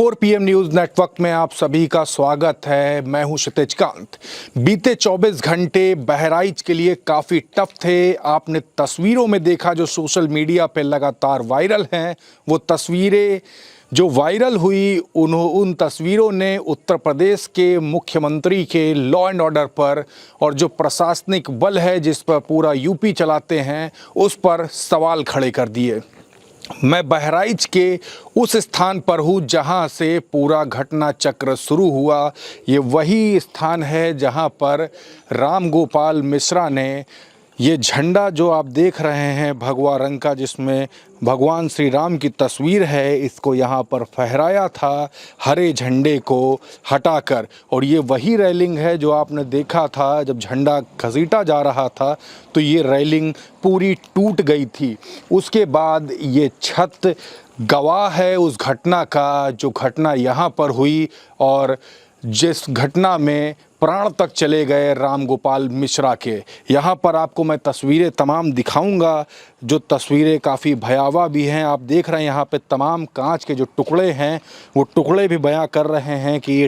4 PM news network में आप सभी का स्वागत है। मैं हूं क्षितिज कांत। बीते 24 घंटे बहराइच के लिए काफ़ी टफ थे। आपने तस्वीरों में देखा जो सोशल मीडिया पे लगातार वायरल हैं। वो तस्वीरें जो वायरल हुई उन तस्वीरों ने उत्तर प्रदेश के मुख्यमंत्री के लॉ एंड ऑर्डर पर और जो प्रशासनिक बल है जिस पर पूरा यूपी चलाते हैं उस पर सवाल खड़े कर दिए। मैं बहराइच के उस स्थान पर हूँ जहाँ से पूरा घटना चक्र शुरू हुआ। ये वही स्थान है जहाँ पर राम गोपाल मिश्रा ने ये झंडा जो आप देख रहे हैं भगवा रंग का, जिसमें भगवान श्री राम की तस्वीर है, इसको यहाँ पर फहराया था हरे झंडे को हटाकर। और ये वही रेलिंग है जो आपने देखा था जब झंडा घसीटा जा रहा था तो ये रेलिंग पूरी टूट गई थी। उसके बाद ये छत गवाह है उस घटना का जो घटना यहाँ पर हुई और जिस घटना में प्राण तक चले गए राम गोपाल मिश्रा के। यहाँ पर आपको मैं तस्वीरें तमाम दिखाऊंगा जो तस्वीरें काफ़ी भयावह भी हैं। आप देख रहे हैं यहाँ पे तमाम कांच के जो टुकड़े हैं वो टुकड़े भी बयां कर रहे हैं कि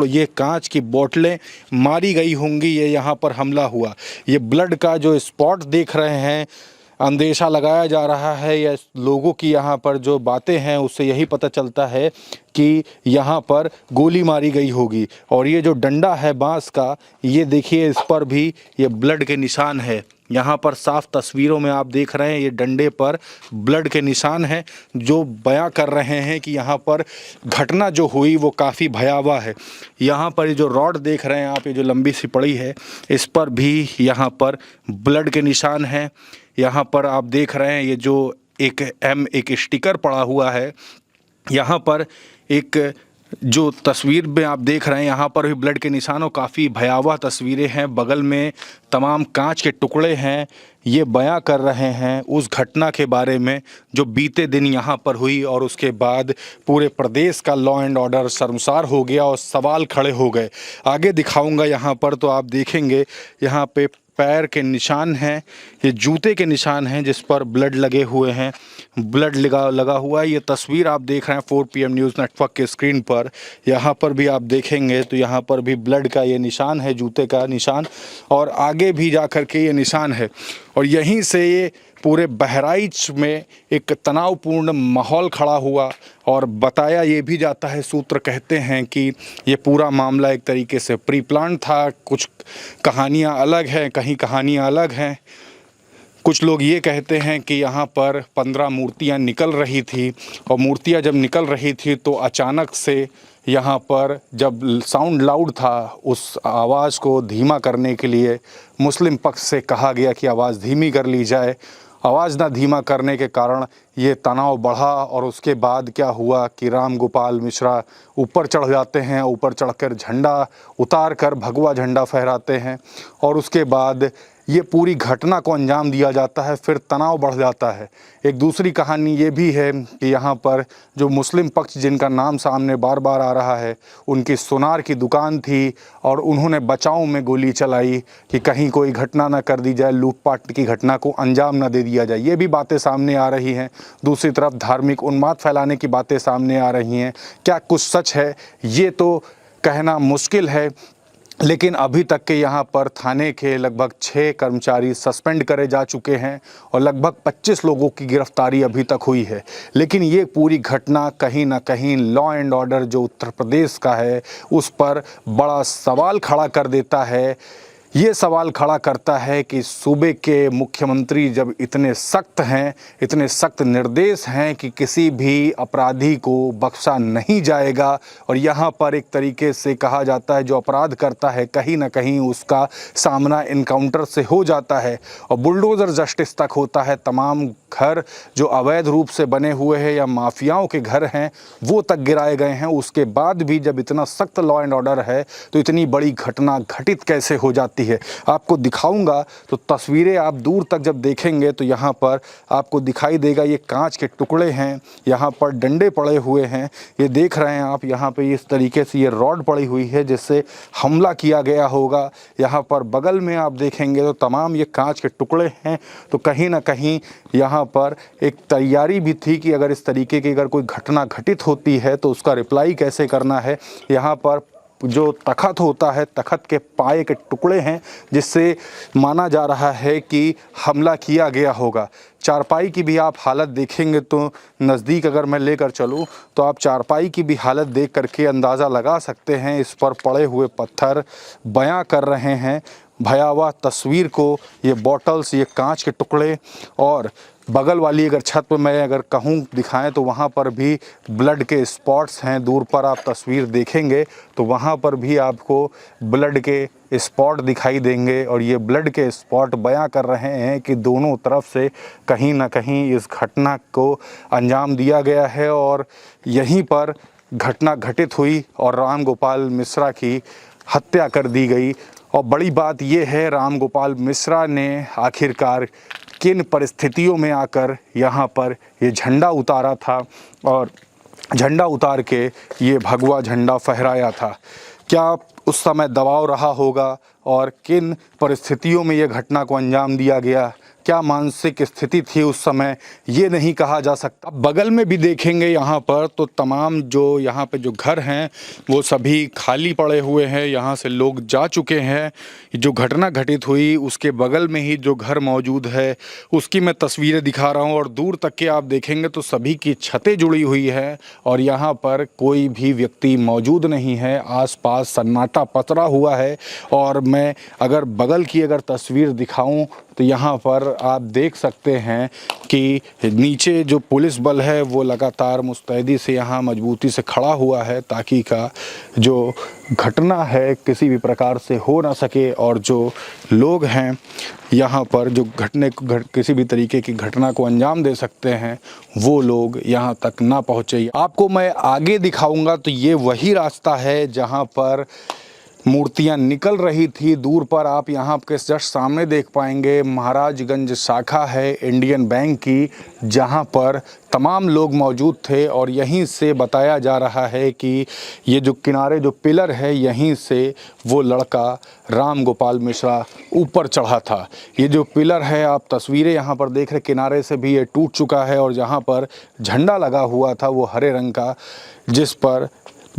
ये कांच की बोतलें मारी गई होंगी, ये यहाँ पर हमला हुआ। ये ब्लड का जो स्पॉट देख रहे हैं, अंदेशा लगाया जा रहा है या लोगों की यहाँ पर जो बातें हैं उससे यही पता चलता है कि यहाँ पर गोली मारी गई होगी। और ये जो डंडा है बांस का, ये देखिए इस पर भी ये ब्लड के निशान है। यहाँ पर साफ तस्वीरों में आप देख रहे हैं ये डंडे पर ब्लड के निशान हैं जो बयां कर रहे हैं कि यहाँ पर घटना जो हुई वो काफ़ी भयावह है। यहाँ पर ये जो रॉड देख रहे हैं आप, ये जो लंबी सी पड़ी है, इस पर भी यहाँ पर ब्लड के निशान हैं। यहाँ पर आप देख रहे हैं ये जो एक स्टिकर पड़ा हुआ है। यहाँ पर एक जो तस्वीर में आप देख रहे हैं यहाँ पर भी ब्लड के निशानों, काफ़ी भयावह तस्वीरें हैं। बगल में तमाम कांच के टुकड़े हैं। ये बयां कर रहे हैं उस घटना के बारे में जो बीते दिन यहाँ पर हुई और उसके बाद पूरे प्रदेश का लॉ एंड ऑर्डर शर्मसार हो गया और सवाल खड़े हो गए। आगे दिखाऊंगा यहाँ पर तो आप देखेंगे यहाँ पे पैर के निशान हैं, ये जूते के निशान हैं जिस पर ब्लड लगे हुए हैं, ब्लड लगा हुआ है। ये तस्वीर आप देख रहे हैं 4 PM न्यूज़ नेटवर्क के स्क्रीन पर। यहाँ पर भी आप देखेंगे तो यहाँ पर भी ब्लड का ये निशान है, जूते का निशान, और आगे भी जा कर के ये निशान है। और यहीं से ये पूरे बहराइच में एक तनावपूर्ण माहौल खड़ा हुआ और बताया ये भी जाता है, सूत्र कहते हैं कि ये पूरा मामला एक तरीके से प्री प्लान था। कुछ कहानियाँ अलग हैं, कहीं कहानियाँ अलग हैं। कुछ लोग ये कहते हैं कि यहाँ पर 15 मूर्तियाँ निकल रही थी और मूर्तियाँ जब निकल रही थी तो अचानक से यहाँ पर जब साउंड लाउड था उस आवाज़ को धीमा करने के लिए मुस्लिम पक्ष से कहा गया कि आवाज़ धीमी कर ली जाए। आवाज़ ना धीमा करने के कारण ये तनाव बढ़ा और उसके बाद क्या हुआ कि राम गोपाल मिश्रा ऊपर चढ़ जाते हैं। ऊपर चढ़कर झंडा उतार कर भगवा झंडा फहराते हैं और उसके बाद ये पूरी घटना को अंजाम दिया जाता है। फिर तनाव बढ़ जाता है। एक दूसरी कहानी ये भी है कि यहाँ पर जो मुस्लिम पक्ष जिनका नाम सामने बार बार आ रहा है, उनकी सोनार की दुकान थी और उन्होंने बचाव में गोली चलाई कि कहीं कोई घटना ना कर दी जाए, लूटपाट की घटना को अंजाम ना दे दिया जाए। ये भी बातें सामने आ रही हैं। दूसरी तरफ धार्मिक उन्माद फैलाने की बातें सामने आ रही हैं। क्या कुछ सच है ये तो कहना मुश्किल है, लेकिन अभी तक के यहाँ पर थाने के लगभग 6 कर्मचारी सस्पेंड करे जा चुके हैं और लगभग 25 लोगों की गिरफ्तारी अभी तक हुई है। लेकिन ये पूरी घटना कहीं ना कहीं लॉ एंड ऑर्डर जो उत्तर प्रदेश का है उस पर बड़ा सवाल खड़ा कर देता है। ये सवाल खड़ा करता है कि सूबे के मुख्यमंत्री जब इतने सख्त हैं, इतने सख्त निर्देश हैं कि किसी भी अपराधी को बख्शा नहीं जाएगा और यहाँ पर एक तरीके से कहा जाता है जो अपराध करता है कहीं ना कहीं उसका सामना इनकाउंटर से हो जाता है और बुलडोज़र जस्टिस तक होता है। तमाम घर जो अवैध रूप से बने हुए हैं या माफियाओं के घर हैं वो तक गिराए गए हैं। उसके बाद भी जब इतना सख्त लॉ एंड ऑर्डर है तो इतनी बड़ी घटना घटित कैसे हो जाती है। आपको दिखाऊंगा तो तस्वीरें आप दूर तक जब देखेंगे तो यहाँ पर आपको दिखाई देगा ये कांच के टुकड़े हैं, यहाँ पर डंडे पड़े हुए हैं, ये देख रहे हैं आप, यहाँ पे इस तरीके से ये रॉड पड़ी हुई है जिससे हमला किया गया होगा। यहाँ पर बगल में आप देखेंगे तो तमाम ये कांच के टुकड़े हैं। तो कहीं ना कहीं यहाँ पर एक तैयारी भी थी कि अगर इस तरीके की अगर कोई घटना घटित होती है तो उसका रिप्लाई कैसे करना है। यहाँ पर जो तख़्त होता है, तख़्त के पाए के टुकड़े हैं जिससे माना जा रहा है कि हमला किया गया होगा। चारपाई की भी आप हालत देखेंगे तो नज़दीक अगर मैं लेकर चलूँ तो आप चारपाई की भी हालत देख करके अंदाज़ा लगा सकते हैं। इस पर पड़े हुए पत्थर बयां कर रहे हैं भयावह तस्वीर को। ये बॉटल्स, ये कांच के टुकड़े, और बगल वाली अगर छत पर मैं अगर कहूँ दिखाएं तो वहाँ पर भी ब्लड के स्पॉट्स हैं। दूर पर आप तस्वीर देखेंगे तो वहाँ पर भी आपको ब्लड के स्पॉट दिखाई देंगे, और ये ब्लड के स्पॉट बयां कर रहे हैं कि दोनों तरफ से कहीं ना कहीं इस घटना को अंजाम दिया गया है और यहीं पर घटना घटित हुई और राम गोपाल मिश्रा की हत्या कर दी गई। और बड़ी बात यह है, राम गोपाल मिश्रा ने आखिरकार किन परिस्थितियों में आकर यहाँ पर ये झंडा उतारा था और झंडा उतार के ये भगवा झंडा फहराया था। क्या उस समय दबाव रहा होगा और किन परिस्थितियों में ये घटना को अंजाम दिया गया, क्या मानसिक स्थिति थी उस समय, ये नहीं कहा जा सकता। बगल में भी देखेंगे यहाँ पर तो तमाम जो यहाँ पे जो घर हैं वो सभी खाली पड़े हुए हैं, यहाँ से लोग जा चुके हैं। जो घटना घटित हुई उसके बगल में ही जो घर मौजूद है उसकी मैं तस्वीरें दिखा रहा हूँ, और दूर तक के आप देखेंगे तो सभी की छतें जुड़ी हुई है और यहाँ पर कोई भी व्यक्ति मौजूद नहीं है। आसपास सन्नाटा पसरा हुआ है। और मैं अगर बगल की अगर तस्वीर दिखाऊं तो यहाँ पर आप देख सकते हैं कि नीचे जो पुलिस बल है वो लगातार मुस्तैदी से यहाँ मजबूती से खड़ा हुआ है ताकि का जो घटना है किसी भी प्रकार से हो ना सके, और जो लोग हैं यहाँ पर जो किसी भी तरीके की घटना को अंजाम दे सकते हैं वो लोग यहाँ तक ना पहुँचे। आपको मैं आगे दिखाऊंगा तो ये वही रास्ता है जहाँ पर मूर्तियां निकल रही थी। दूर पर आप यहाँ के जस्ट सामने देख पाएंगे महाराजगंज शाखा है इंडियन बैंक की, जहाँ पर तमाम लोग मौजूद थे। और यहीं से बताया जा रहा है कि ये जो किनारे जो पिलर है यहीं से वो लड़का राम गोपाल मिश्रा ऊपर चढ़ा था। ये जो पिलर है आप तस्वीरें यहाँ पर देख रहे, किनारे से भी ये टूट चुका है और जहाँ पर झंडा लगा हुआ था वो हरे रंग का,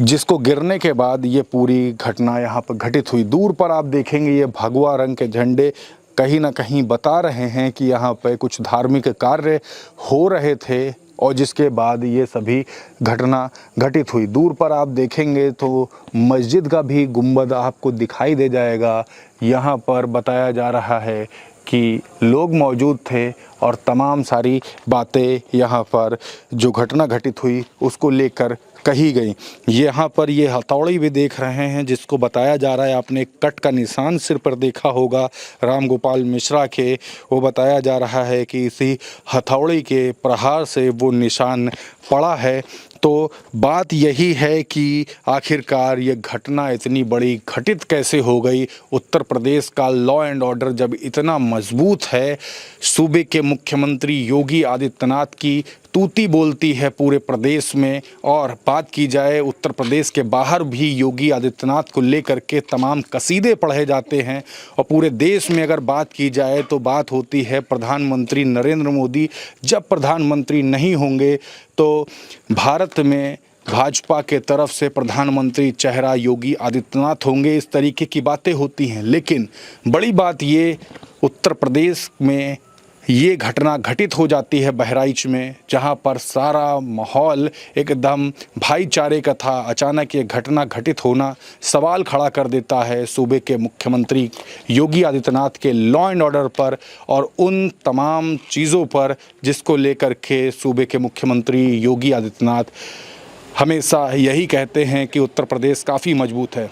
जिसको गिरने के बाद ये पूरी घटना यहाँ पर घटित हुई। दूर पर आप देखेंगे ये भगवा रंग के झंडे कहीं ना कहीं बता रहे हैं कि यहाँ पे कुछ धार्मिक कार्य हो रहे थे और जिसके बाद ये सभी घटना घटित हुई। दूर पर आप देखेंगे तो मस्जिद का भी गुंबद आपको दिखाई दे जाएगा। यहाँ पर बताया जा रहा है कि लोग मौजूद थे और तमाम सारी बातें यहाँ पर जो घटना घटित हुई उसको लेकर कही गई। यहाँ पर ये हथौड़ी भी देख रहे हैं जिसको बताया जा रहा है, आपने कट का निशान सिर पर देखा होगा राम गोपाल मिश्रा के, वो बताया जा रहा है कि इसी हथौड़ी के प्रहार से वो निशान पड़ा है। तो बात यही है कि आखिरकार ये घटना इतनी बड़ी घटित कैसे हो गई। उत्तर प्रदेश का लॉ एंड ऑर्डर जब इतना मजबूत है, सूबे के मुख्यमंत्री योगी आदित्यनाथ की तूती बोलती है पूरे प्रदेश में, और बात की जाए उत्तर प्रदेश के बाहर भी योगी आदित्यनाथ को लेकर के तमाम कसीदे पढ़े जाते हैं, और पूरे देश में अगर बात की जाए तो बात होती है प्रधानमंत्री नरेंद्र मोदी। जब प्रधानमंत्री नहीं होंगे तो भारत में भाजपा के तरफ से प्रधानमंत्री चेहरा योगी आदित्यनाथ होंगे, इस तरीके की बातें होती हैं। लेकिन बड़ी बात ये उत्तर प्रदेश में ये घटना घटित हो जाती है बहराइच में, जहां पर सारा माहौल एकदम भाईचारे का था। अचानक ये घटना घटित होना सवाल खड़ा कर देता है सूबे के मुख्यमंत्री योगी आदित्यनाथ के लॉ एंड ऑर्डर पर और उन तमाम चीज़ों पर जिसको लेकर के सूबे के मुख्यमंत्री योगी आदित्यनाथ हमेशा यही कहते हैं कि उत्तर प्रदेश काफ़ी मजबूत है।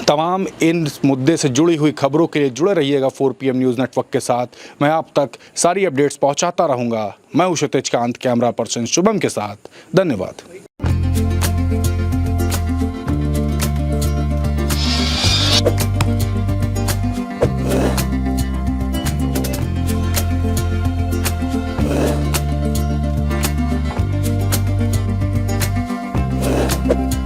तमाम इन मुद्दे से जुड़ी हुई खबरों के लिए जुड़े रहिएगा 4PM न्यूज़ नेटवर्क के साथ। मैं आप तक सारी अपडेट्स पहुंचाता रहूंगा। मैं हूं क्षितिज कांत, कैमरा पर्सन शुभम के साथ। धन्यवाद। है।